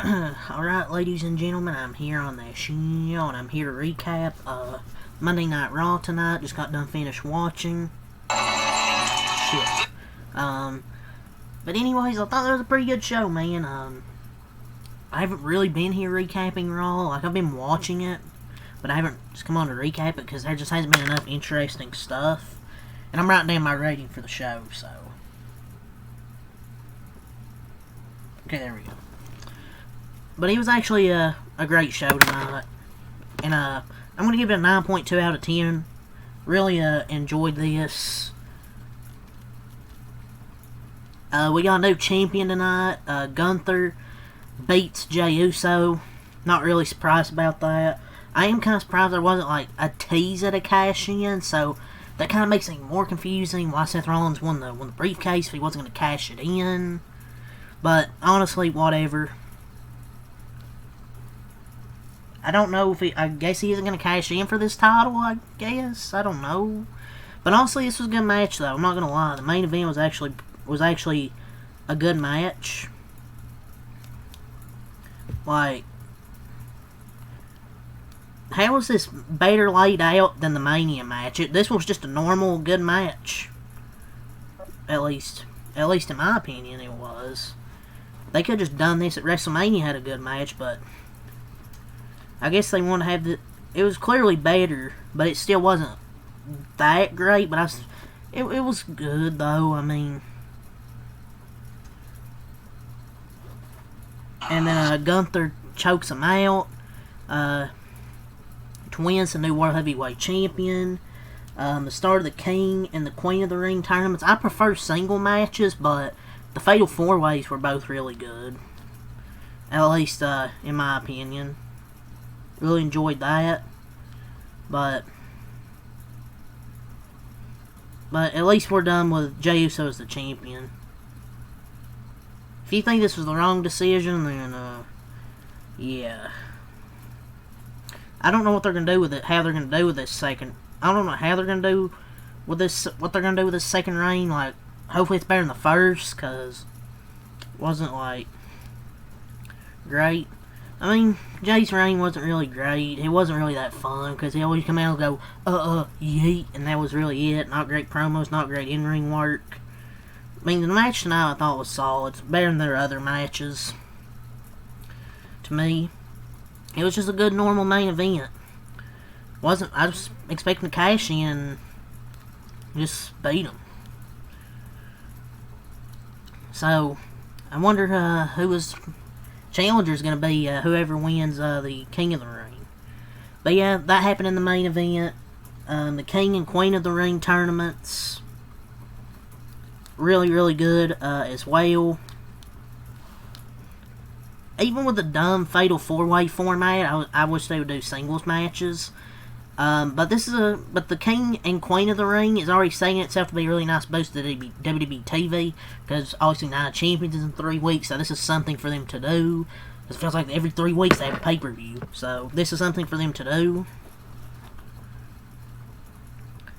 Alright, ladies and gentlemen, I'm here on the show, and I'm here to recap Monday Night Raw tonight. Just got done finished watching. Shit. But anyways, I thought that was a pretty good show, man. I haven't really been here recapping Raw. Like, I've been watching it, but I haven't just come on to recap it because there just hasn't been enough interesting stuff. And I'm writing down my rating for the show, so. Okay, there we go. But it was actually a great show tonight. And I'm going to give it a 9.2 out of 10. Really enjoyed this. We got a new champion tonight. Gunther beats Jey Uso. Not really surprised about that. I am kind of surprised there wasn't like a tease at a cash-in, so that kind of makes it more confusing why Seth Rollins won the briefcase if he wasn't going to cash it in. But honestly, whatever. I don't know if I guess he isn't going to cash in for this title, I guess. I don't know. But honestly, this was a good match, though. I'm not going to lie. The main event was actually a good match. Like, how was this better laid out than the Mania match? This was just a normal, good match. At least in my opinion, it was. They could have just done this at WrestleMania, had a good match, but I guess they want to have the. It was clearly better, but it still wasn't that great. But it was good though. I mean, and then Gunther chokes him out. To win the new World Heavyweight Champion. The start of the King and the Queen of the Ring tournaments. I prefer single matches, but the Fatal 4-Ways were both really good. At least in my opinion. Really enjoyed that, but at least we're done with Jey Uso as the champion. If you think this was the wrong decision, then yeah. I don't know what they're gonna do with it. How they're gonna do with this second? I don't know how they're gonna do with this. What they're gonna do with this second reign? Like, hopefully it's better than the first, cause it wasn't like great. I mean, Jay's reign wasn't really great. It wasn't really that fun, because he always come out and go, yeet, and that was really it. Not great promos, not great in-ring work. I mean, the match tonight I thought was solid. It's better than their other matches. To me, it was just a good, normal main event. I was expecting to cash in, just beat him. So, I wonder who was challenger's going to be whoever wins the King of the Ring. But yeah, that happened in the main event. The King and Queen of the Ring tournaments. Really, really good as well. Even with the dumb Fatal 4-Way format, I wish they would do singles matches. But the King and Queen of the Ring is already saying itself to be a really nice boost to WWE TV, because obviously Night of Champions is in 3 weeks, so this is something for them to do. It feels like every 3 weeks they have a pay-per-view, so this is something for them to do.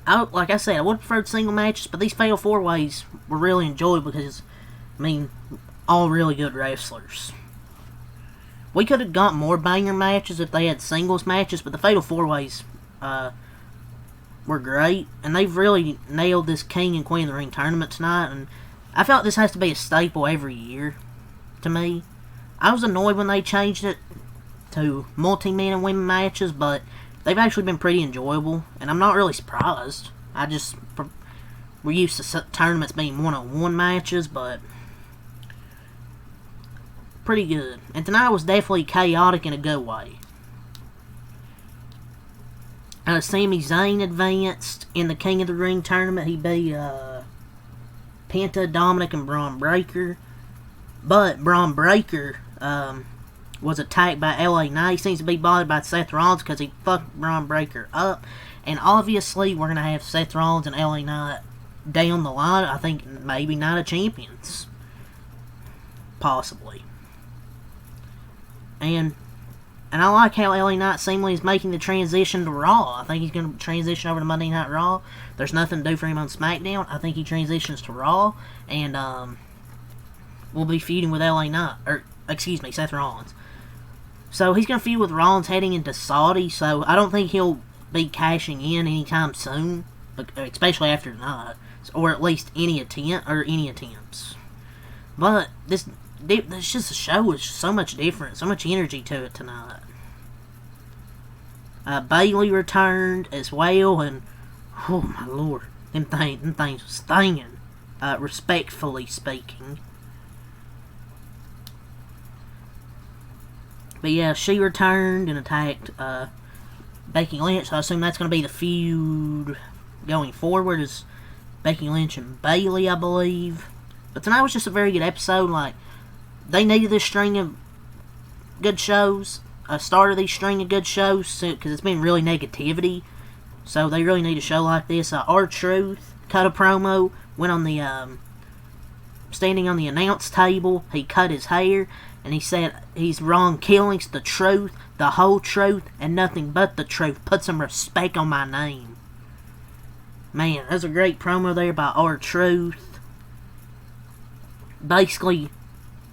Like I said, I would have preferred single matches, but these Fatal 4-Ways were really enjoyable because, I mean, all really good wrestlers. We could have got more banger matches if they had singles matches, but the Fatal 4-Ways were great, and they've really nailed this King and Queen of the Ring tournament tonight, and I felt this has to be a staple every year, to me. I was annoyed when they changed it to multi-man and women matches, but they've actually been pretty enjoyable, and I'm not really surprised. We're used to tournaments being one-on-one matches, but pretty good. And tonight was definitely chaotic in a good way. Sami Zayn advanced in the King of the Ring tournament. He beat Penta, Dominic, and Braun Breaker. But Braun Breaker was attacked by LA Knight. He seems to be bothered by Seth Rollins because he fucked Braun Breaker up. And obviously, we're going to have Seth Rollins and LA Knight down the line. I think maybe Night of Champions. Possibly. And I like how LA Knight seemingly is making the transition to Raw. I think he's going to transition over to Monday Night Raw. There's nothing to do for him on SmackDown. I think he transitions to Raw. And we'll be feuding with LA Knight. Or excuse me, Seth Rollins. So he's going to feud with Rollins heading into Saudi, so I don't think he'll be cashing in anytime soon, especially after tonight, or at least any attempts. But this just the show is so much different, so much energy to it tonight. Bayley returned as well, and oh my lord, them things was stinging, respectfully speaking. But yeah, she returned and attacked Becky Lynch, so I assume that's going to be the feud going forward, is Becky Lynch and Bayley, I believe. But tonight was just a very good episode. Like, they needed this string of good shows, a start of these string of good shows, because it's been really negativity. So they really need a show like this. R-Truth cut a promo, went on the, standing on the announce table, he cut his hair, and he said he's Ron Killings, the truth, the whole truth, and nothing but the truth. Put some respect on my name. Man, that's a great promo there by R-Truth. Basically,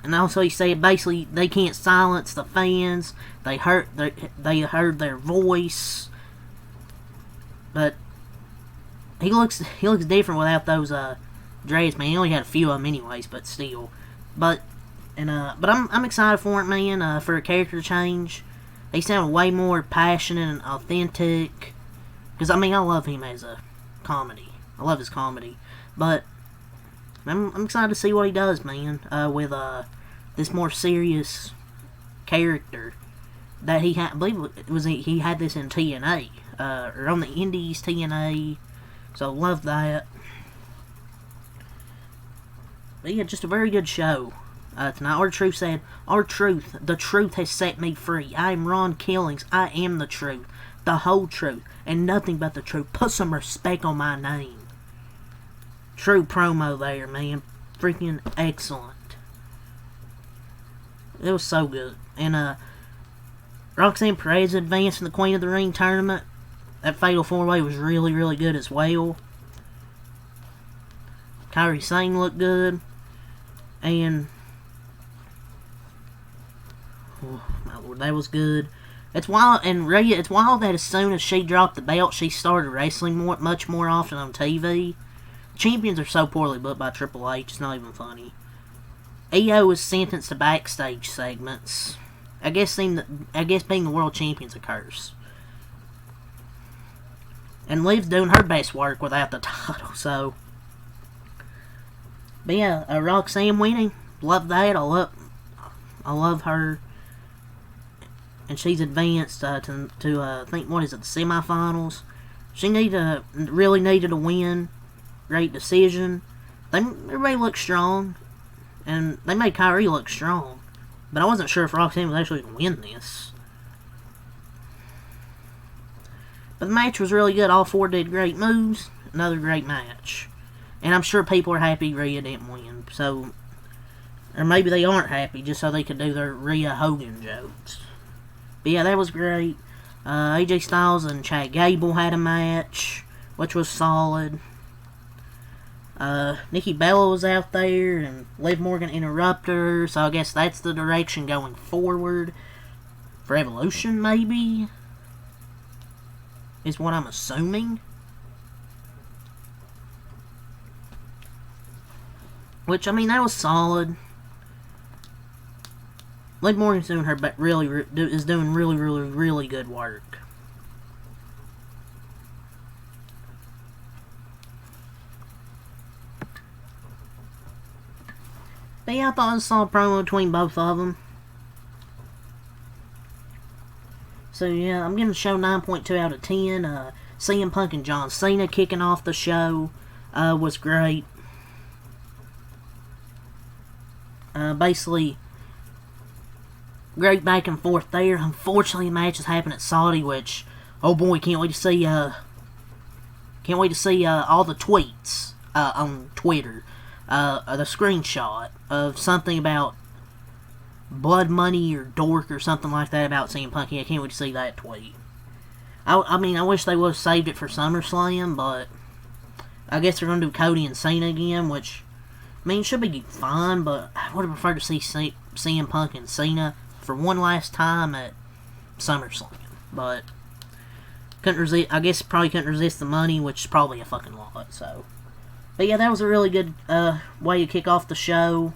and also he said basically they can't silence the fans. They heard their voice, but he looks different without those dreads, man. He only had a few of them anyways, but still. But I'm excited for it, man. For a character change, he sounded way more passionate and authentic. Because I mean, I love him as a comedy. I love his comedy, but I'm excited to see what he does, man. With this more serious character that he had. I believe it was he had this in TNA, or on the Indies TNA. So love that. But yeah, just a very good show. Tonight, R-Truth said, R-Truth, the truth has set me free. I am Ron Killings. I am the truth. The whole truth. And nothing but the truth. Put some respect on my name. True promo there, man. Freaking excellent. It was so good. And, Roxanne Perez advanced in the Queen of the Ring tournament. That Fatal 4-Way was really, really good as well. Kairi Sane looked good. And oh, my lord, that was good. It's wild, and Rhea, it's wild that as soon as she dropped the belt, she started wrestling much more often on TV. Champions are so poorly booked by Triple H, it's not even funny. EO was sentenced to backstage segments. I guess being the world champion's a curse. And Liv's doing her best work without the title, so. But yeah, Roxanne winning, love that. I love her. And she's advanced to I think, what is it, the semifinals. She really needed a win. Great decision. Everybody looked strong. And they made Kairi look strong. But I wasn't sure if Roxanne was actually going to win this. But the match was really good. All four did great moves. Another great match. And I'm sure people are happy Rhea didn't win. So, or maybe they aren't happy just so they could do their Rhea Hogan jokes. But yeah, that was great. AJ Styles and Chad Gable had a match, which was solid. Nikki Bella was out there, and Liv Morgan interrupted her, so I guess that's the direction going forward. For Evolution, maybe? Is what I'm assuming. Which, I mean, that was solid. Liv Morgan's doing her really good work. But yeah, I thought it was a solid promo between both of them. So yeah, I'm giving the show 9.2 out of 10. CM Punk and John Cena kicking off the show was great. Basically, great back and forth there. Unfortunately, the matches happen at Saudi, which, oh boy, can't wait to see all the tweets on Twitter. The screenshot of something about Blood Money or Dork or something like that about CM Punk. I can't wait to see that tweet. I mean, I wish they would have saved it for SummerSlam, but I guess they're going to do Cody and Cena again, which I mean, it should be fun, but I would have preferred to see CM Punk and Cena for one last time at SummerSlam. But couldn't resist. I guess probably couldn't resist the money, which is probably a fucking lot. So, but yeah, that was a really good way to kick off the show.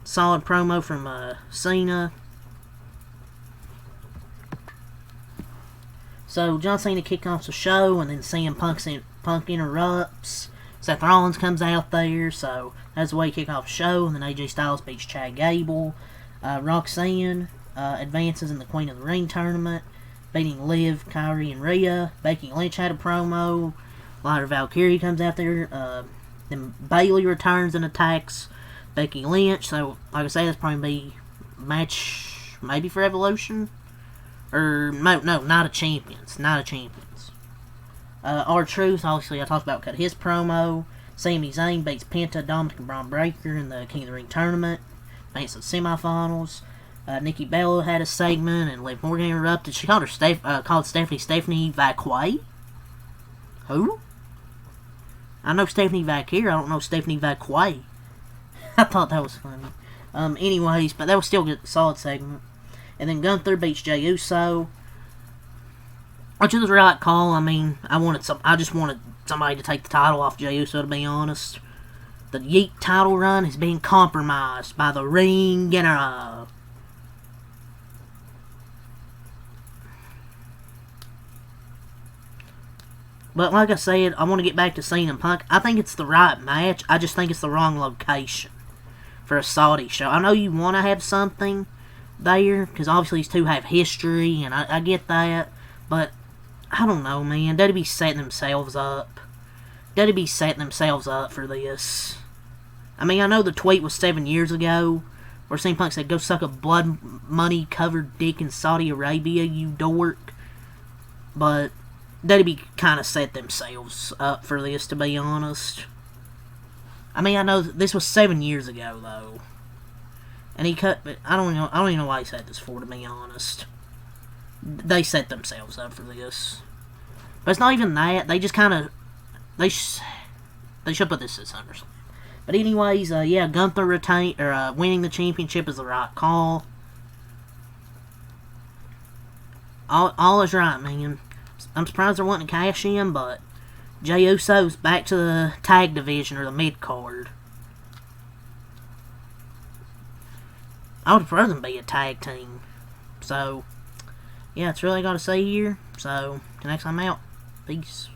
Solid promo from Cena. So John Cena kicked off the show, and then CM Punk interrupts. Seth Rollins comes out there, so that's the way to kick off the show. And then AJ Styles beats Chad Gable. Roxanne advances in the Queen of the Ring tournament, beating Liv, Kyrie, and Rhea. Becky Lynch had a promo. Lighter Valkyrie comes out there. Then Bayley returns and attacks Becky Lynch. So, like I said, that's probably be match maybe for Evolution. Or, no, Night of Champions. Night of Champions. R-Truth, obviously, I talked about, cut his promo. Sami Zayn beats Penta, Dominic, and Braun Breaker in the King of the Ring tournament. Makes the semifinals. Nikki Bella had a segment, and Liv Morgan interrupted. She called Stephanie Vacquet. Who? I know Stephanie Vacquer. I don't know Stephanie Vacquet. I thought that was funny. Anyways, but that was still a solid segment. And then Gunther beats Jey Uso, which is the right call. I mean, I just wanted somebody to take the title off Jey Uso, to be honest. The Yeet title run is being compromised by the Ring General. But like I said, I want to get back to Cena and Punk. I think it's the right match. I just think it's the wrong location for a Saudi show. I know you want to have something there, because obviously these two have history, and I get that. But, I don't know, man. They'd be setting themselves up. They'd be setting themselves up for this. I mean, I know the tweet was 7 years ago, where CM Punk said, "Go suck a blood money covered dick in Saudi Arabia, you dork." But they'd be kind of set themselves up for this, to be honest. I mean, I know this was 7 years ago, though. And he cut, but I don't even know why he said this for, to be honest. They set themselves up for this. But it's not even that. They just kind of, they should put this at SummerSlam. But anyways, yeah, Gunther winning the championship is the right call. All is right, man. I'm surprised they're wanting to cash in, but Jey Uso's back to the tag division, or the mid-card. I would prefer them be a tag team. So, yeah, that's really all I got to say here. So, till next time out. Peace.